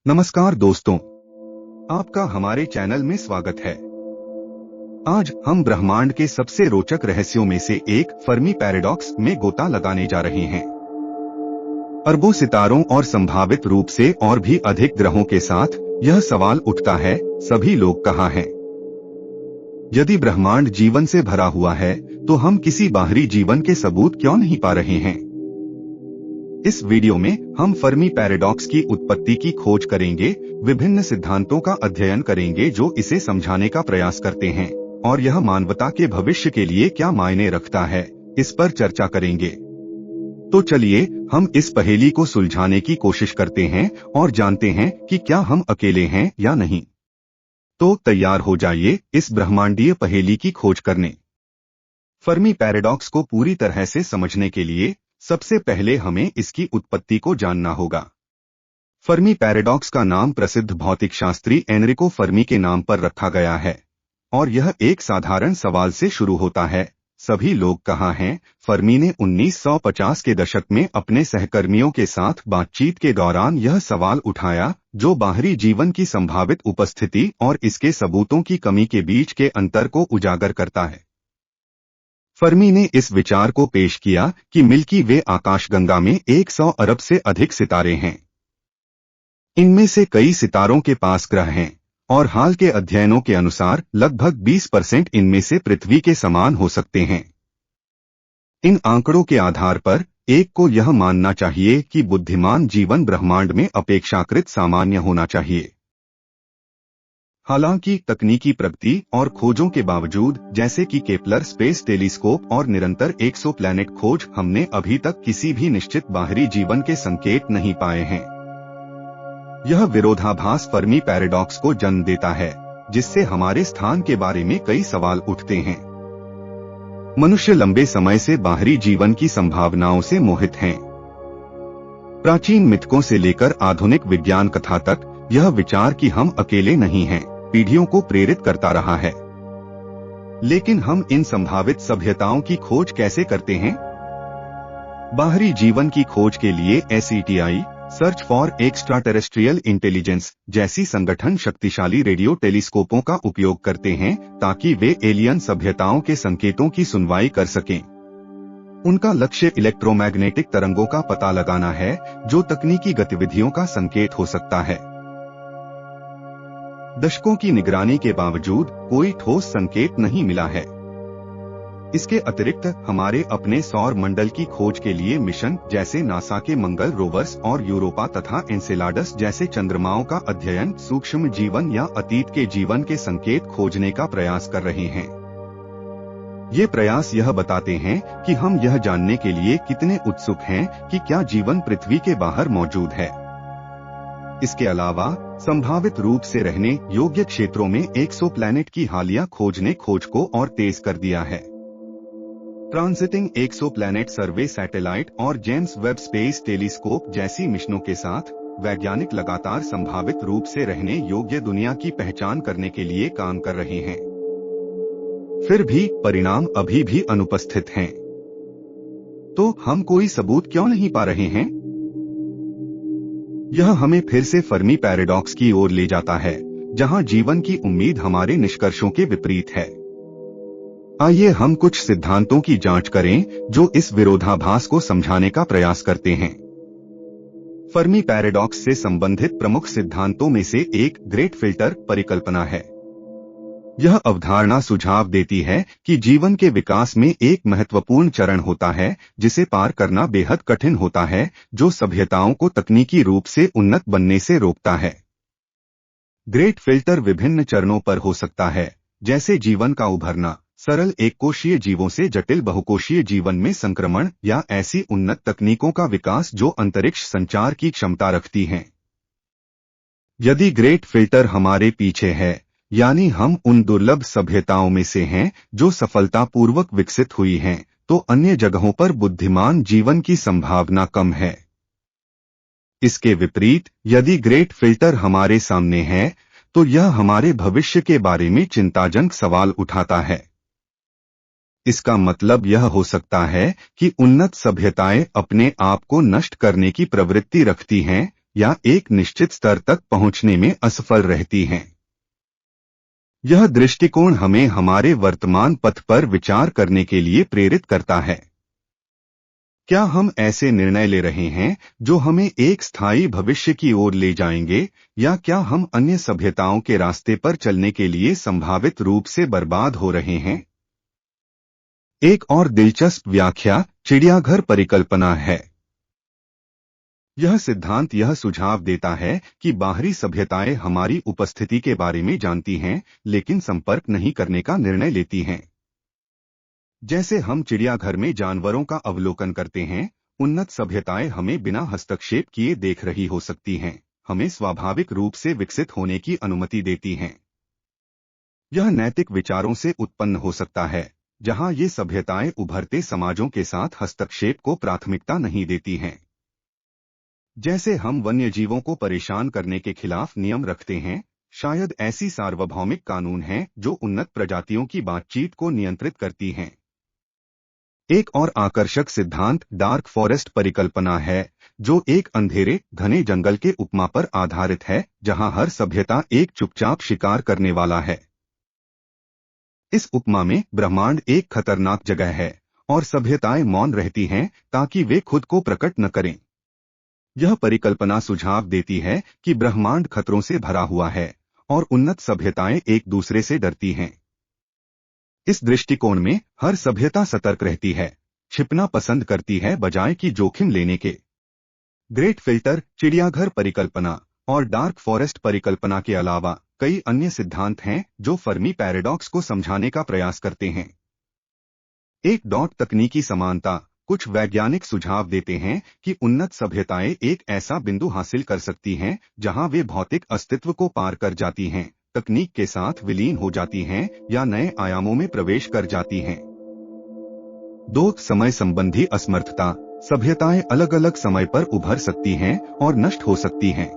नमस्कार दोस्तों, आपका हमारे चैनल में स्वागत है। आज हम ब्रह्मांड के सबसे रोचक रहस्यों में से एक फर्मी पैराडॉक्स में गोता लगाने जा रहे हैं। अरबों सितारों और संभावित रूप से और भी अधिक ग्रहों के साथ यह सवाल उठता है, सभी लोग कहाँ हैं? यदि ब्रह्मांड जीवन से भरा हुआ है, तो हम किसी बाहरी जीवन के सबूत क्यों नहीं पा रहे हैं? इस वीडियो में हम फर्मी पैराडॉक्स की उत्पत्ति की खोज करेंगे, विभिन्न सिद्धांतों का अध्ययन करेंगे जो इसे समझाने का प्रयास करते हैं, और यह मानवता के भविष्य के लिए क्या मायने रखता है, इस पर चर्चा करेंगे। तो चलिए हम इस पहेली को सुलझाने की कोशिश करते हैं और जानते हैं कि क्या हम अकेले हैं या नहीं। तो तैयार हो जाइए इस ब्रह्मांडीय पहेली की खोज करने। फर्मी पैराडॉक्स को पूरी तरह से समझने के लिए सबसे पहले हमें इसकी उत्पत्ति को जानना होगा। फर्मी पैराडॉक्स का नाम प्रसिद्ध भौतिक शास्त्री एनरिको फर्मी के नाम पर रखा गया है, और यह एक साधारण सवाल से शुरू होता है, सभी लोग कहाँ हैं? फर्मी ने 1950 के दशक में अपने सहकर्मियों के साथ बातचीत के दौरान यह सवाल उठाया, जो बाहरी जीवन की संभावित उपस्थिति और इसके सबूतों की कमी के बीच के अंतर को उजागर करता है। फर्मी ने इस विचार को पेश किया कि मिल्की वे आकाशगंगा में 100 अरब से अधिक सितारे हैं। इनमें से कई सितारों के पास ग्रह हैं, और हाल के अध्ययनों के अनुसार लगभग 20% इनमें से पृथ्वी के समान हो सकते हैं। इन आंकड़ों के आधार पर एक को यह मानना चाहिए कि बुद्धिमान जीवन ब्रह्मांड में अपेक्षाकृत सामान्य होना चाहिए। हालांकि तकनीकी प्रगति और खोजों के बावजूद, जैसे कि केपलर स्पेस टेलीस्कोप और निरंतर एक्सोप्लैनेट खोज, हमने अभी तक किसी भी निश्चित बाहरी जीवन के संकेत नहीं पाए हैं। यह विरोधाभास फर्मी पैराडॉक्स को जन्म देता है, जिससे हमारे स्थान के बारे में कई सवाल उठते हैं। मनुष्य लंबे समय से बाहरी जीवन की संभावनाओं से मोहित हैं। प्राचीन मिथकों से लेकर आधुनिक विज्ञान कथा तक यह विचार कि हम अकेले नहीं हैं, पीढ़ियों को प्रेरित करता रहा है। लेकिन हम इन संभावित सभ्यताओं की खोज कैसे करते हैं? बाहरी जीवन की खोज के लिए SETI, search for extraterrestrial intelligence, जैसी संगठन शक्तिशाली रेडियो टेलीस्कोपों का उपयोग करते हैं, ताकि वे एलियन सभ्यताओं के संकेतों की सुनवाई कर सकें। उनका लक्ष्य इलेक्ट्रोमैग्नेटिक तरंगों का पता लगाना है, जो तकनीकी गतिविधियों का संकेत हो सकता है। दशकों की निगरानी के बावजूद कोई ठोस संकेत नहीं मिला है। इसके अतिरिक्त हमारे अपने सौर मंडल की खोज के लिए मिशन, जैसे नासा के मंगल रोवर्स और यूरोपा तथा एनसेलाडस जैसे चंद्रमाओं का अध्ययन, सूक्ष्म जीवन या अतीत के जीवन के संकेत खोजने का प्रयास कर रहे हैं। ये प्रयास यह बताते हैं कि हम यह जानने के लिए कितने उत्सुक हैं कि क्या जीवन पृथ्वी के बाहर मौजूद है। इसके अलावा संभावित रूप से रहने योग्य क्षेत्रों में एक्सोप्लैनेट की हालिया खोज ने खोज को और तेज कर दिया है। ट्रांजिटिंग एक्सोप्लैनेट सर्वे सैटेलाइट और जेम्स वेब स्पेस टेलीस्कोप जैसी मिशनों के साथ वैज्ञानिक लगातार संभावित रूप से रहने योग्य दुनिया की पहचान करने के लिए काम कर रहे हैं। फिर भी परिणाम अभी भी अनुपस्थित हैं। तो हम कोई सबूत क्यों नहीं पा रहे हैं? यह हमें फिर से फर्मी पैराडॉक्स की ओर ले जाता है, जहां जीवन की उम्मीद हमारे निष्कर्षों के विपरीत है। आइए हम कुछ सिद्धांतों की जांच करें जो इस विरोधाभास को समझाने का प्रयास करते हैं। फर्मी पैराडॉक्स से संबंधित प्रमुख सिद्धांतों में से एक ग्रेट फिल्टर परिकल्पना है। यह अवधारणा सुझाव देती है कि जीवन के विकास में एक महत्वपूर्ण चरण होता है, जिसे पार करना बेहद कठिन होता है, जो सभ्यताओं को तकनीकी रूप से उन्नत बनने से रोकता है। ग्रेट फिल्टर विभिन्न चरणों पर हो सकता है, जैसे जीवन का उभरना, सरल एककोषीय जीवों से जटिल बहुकोषीय जीवन में संक्रमण, या ऐसी उन्नत तकनीकों का विकास जो अंतरिक्ष संचार की क्षमता रखती हैं। यदि ग्रेट फिल्टर हमारे पीछे है, यानी हम उन दुर्लभ सभ्यताओं में से हैं जो सफलतापूर्वक विकसित हुई हैं, तो अन्य जगहों पर बुद्धिमान जीवन की संभावना कम है। इसके विपरीत, यदि ग्रेट फिल्टर हमारे सामने है, तो यह हमारे भविष्य के बारे में चिंताजनक सवाल उठाता है। इसका मतलब यह हो सकता है कि उन्नत सभ्यताएं अपने आप को नष्ट करने की प्रवृत्ति रखती हैं, या एक निश्चित स्तर तक पहुंचने में असफल रहती हैं। यह दृष्टिकोण हमें हमारे वर्तमान पथ पर विचार करने के लिए प्रेरित करता है। क्या हम ऐसे निर्णय ले रहे हैं जो हमें एक स्थायी भविष्य की ओर ले जाएंगे, या क्या हम अन्य सभ्यताओं के रास्ते पर चलने के लिए संभावित रूप से बर्बाद हो रहे हैं? एक और दिलचस्प व्याख्या चिड़ियाघर परिकल्पना है। यह सिद्धांत यह सुझाव देता है कि बाहरी सभ्यताएं हमारी उपस्थिति के बारे में जानती हैं, लेकिन संपर्क नहीं करने का निर्णय लेती हैं। जैसे हम चिड़ियाघर में जानवरों का अवलोकन करते हैं, उन्नत सभ्यताएं हमें बिना हस्तक्षेप किए देख रही हो सकती हैं, हमें स्वाभाविक रूप से विकसित होने की अनुमति देती हैं। यह नैतिक विचारों से उत्पन्न हो सकता है, जहां ये सभ्यताएं उभरते समाजों के साथ हस्तक्षेप को प्राथमिकता नहीं देती हैं। जैसे हम वन्य जीवों को परेशान करने के खिलाफ नियम रखते हैं, शायद ऐसी सार्वभौमिक कानून हैं जो उन्नत प्रजातियों की बातचीत को नियंत्रित करती हैं। एक और आकर्षक सिद्धांत डार्क फॉरेस्ट परिकल्पना है, जो एक अंधेरे घने जंगल के उपमा पर आधारित है, जहां हर सभ्यता एक चुपचाप शिकार करने वाला है। इस उपमा में ब्रह्मांड एक खतरनाक जगह है और सभ्यताएं मौन रहती हैं ताकि वे खुद को प्रकट न करें। यह परिकल्पना सुझाव देती है कि ब्रह्मांड खतरों से भरा हुआ है और उन्नत सभ्यताएं एक दूसरे से डरती हैं। इस दृष्टिकोण में हर सभ्यता सतर्क रहती है, छिपना पसंद करती है बजाय कि जोखिम लेने के। ग्रेट फिल्टर, चिड़ियाघर परिकल्पना और डार्क फॉरेस्ट परिकल्पना के अलावा कई अन्य सिद्धांत हैं जो फर्मी पैराडॉक्स को समझाने का प्रयास करते हैं। एक डॉट तकनीकी समानता। कुछ वैज्ञानिक सुझाव देते हैं कि उन्नत सभ्यताएं एक ऐसा बिंदु हासिल कर सकती हैं जहां वे भौतिक अस्तित्व को पार कर जाती हैं, तकनीक के साथ विलीन हो जाती हैं या नए आयामों में प्रवेश कर जाती हैं। 2. समय संबंधी असमर्थता। सभ्यताएं अलग अलग समय पर उभर सकती हैं और नष्ट हो सकती हैं।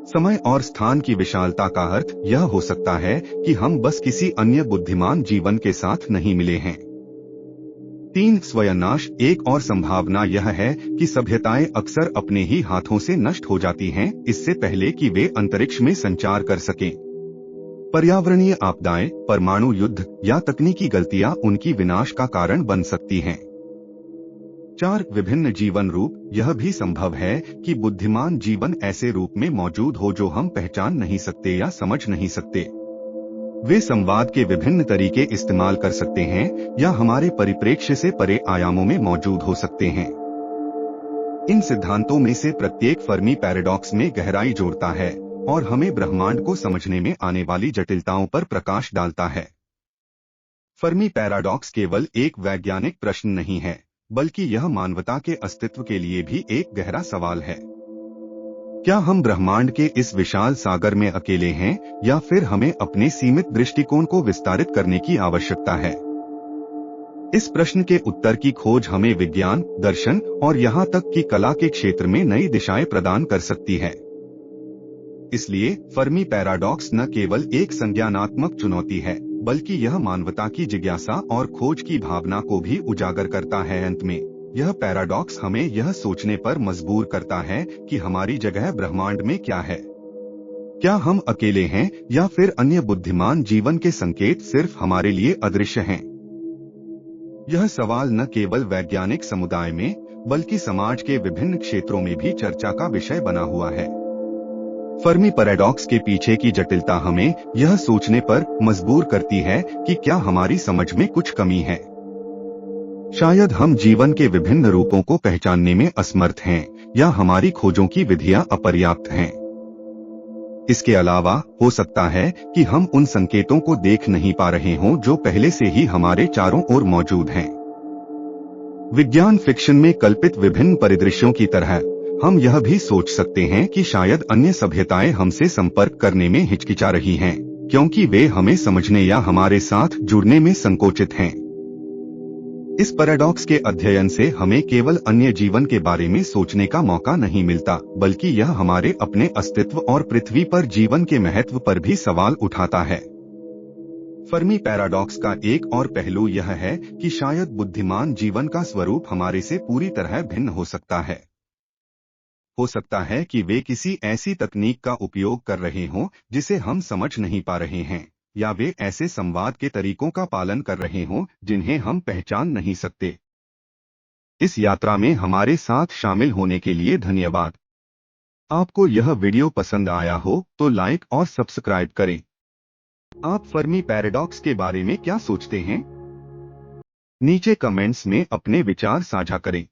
समय और स्थान की विशालता का अर्थ यह हो सकता है कि हम बस किसी अन्य बुद्धिमान जीवन के साथ नहीं मिले हैं। 3. स्वयंनाश। एक और संभावना यह है कि सभ्यताएं अक्सर अपने ही हाथों से नष्ट हो जाती हैं, इससे पहले कि वे अंतरिक्ष में संचार कर सकें। पर्यावरणीय आपदाएं, परमाणु युद्ध या तकनीकी गलतियां उनकी विनाश का कारण बन सकती हैं। 4. विभिन्न जीवन रूप। यह भी संभव है कि बुद्धिमान जीवन ऐसे रूप में मौजूद हो जो हम पहचान नहीं सकते या समझ नहीं सकते। वे संवाद के विभिन्न तरीके इस्तेमाल कर सकते हैं या हमारे परिप्रेक्ष्य से परे आयामों में मौजूद हो सकते हैं। इन सिद्धांतों में से प्रत्येक फर्मी पैराडॉक्स में गहराई जोड़ता है और हमें ब्रह्मांड को समझने में आने वाली जटिलताओं पर प्रकाश डालता है। फर्मी पैराडॉक्स केवल एक वैज्ञानिक प्रश्न नहीं है, बल्कि यह मानवता के अस्तित्व के लिए भी एक गहरा सवाल है। क्या हम ब्रह्मांड के इस विशाल सागर में अकेले हैं, या फिर हमें अपने सीमित दृष्टिकोण को विस्तारित करने की आवश्यकता है? इस प्रश्न के उत्तर की खोज हमें विज्ञान, दर्शन और यहाँ तक कि कला के क्षेत्र में नई दिशाएं प्रदान कर सकती है। इसलिए फर्मी पैराडॉक्स न केवल एक संज्ञानात्मक चुनौती है, बल्कि यह मानवता की जिज्ञासा और खोज की भावना को भी उजागर करता है। अंत में यह पैराडॉक्स हमें यह सोचने पर मजबूर करता है कि हमारी जगह ब्रह्मांड में क्या है। क्या हम अकेले हैं या फिर अन्य बुद्धिमान जीवन के संकेत सिर्फ हमारे लिए अदृश्य हैं? यह सवाल न केवल वैज्ञानिक समुदाय में, बल्कि समाज के विभिन्न क्षेत्रों में भी चर्चा का विषय बना हुआ है। फर्मी पैराडॉक्स के पीछे की जटिलता हमें यह सोचने पर मजबूर करती है कि क्या हमारी समझ में कुछ कमी है। शायद हम जीवन के विभिन्न रूपों को पहचानने में असमर्थ हैं, या हमारी खोजों की विधियां अपर्याप्त हैं। इसके अलावा हो सकता है कि हम उन संकेतों को देख नहीं पा रहे हों जो पहले से ही हमारे चारों ओर मौजूद हैं। विज्ञान फिक्शन में कल्पित विभिन्न परिदृश्यों की तरह हम यह भी सोच सकते हैं कि शायद अन्य सभ्यताएं हमसे संपर्क करने में हिचकिचा रही हैं, क्योंकि वे हमें समझने या हमारे साथ जुड़ने में संकोचित हैं। इस पैराडॉक्स के अध्ययन से हमें केवल अन्य जीवन के बारे में सोचने का मौका नहीं मिलता, बल्कि यह हमारे अपने अस्तित्व और पृथ्वी पर जीवन के महत्व पर भी सवाल उठाता है। फर्मी पैराडॉक्स का एक और पहलू यह है कि शायद बुद्धिमान जीवन का स्वरूप हमारे से पूरी तरह भिन्न हो सकता है। हो सकता है कि वे किसी ऐसी तकनीक का उपयोग कर रहे हों जिसे हम समझ नहीं पा रहे हैं, या वे ऐसे संवाद के तरीकों का पालन कर रहे हों जिन्हें हम पहचान नहीं सकते। इस यात्रा में हमारे साथ शामिल होने के लिए धन्यवाद। आपको यह वीडियो पसंद आया हो तो लाइक और सब्सक्राइब करें। आप फर्मी पैराडॉक्स के बारे में क्या सोचते हैं? नीचे कमेंट्स में अपने विचार साझा करें।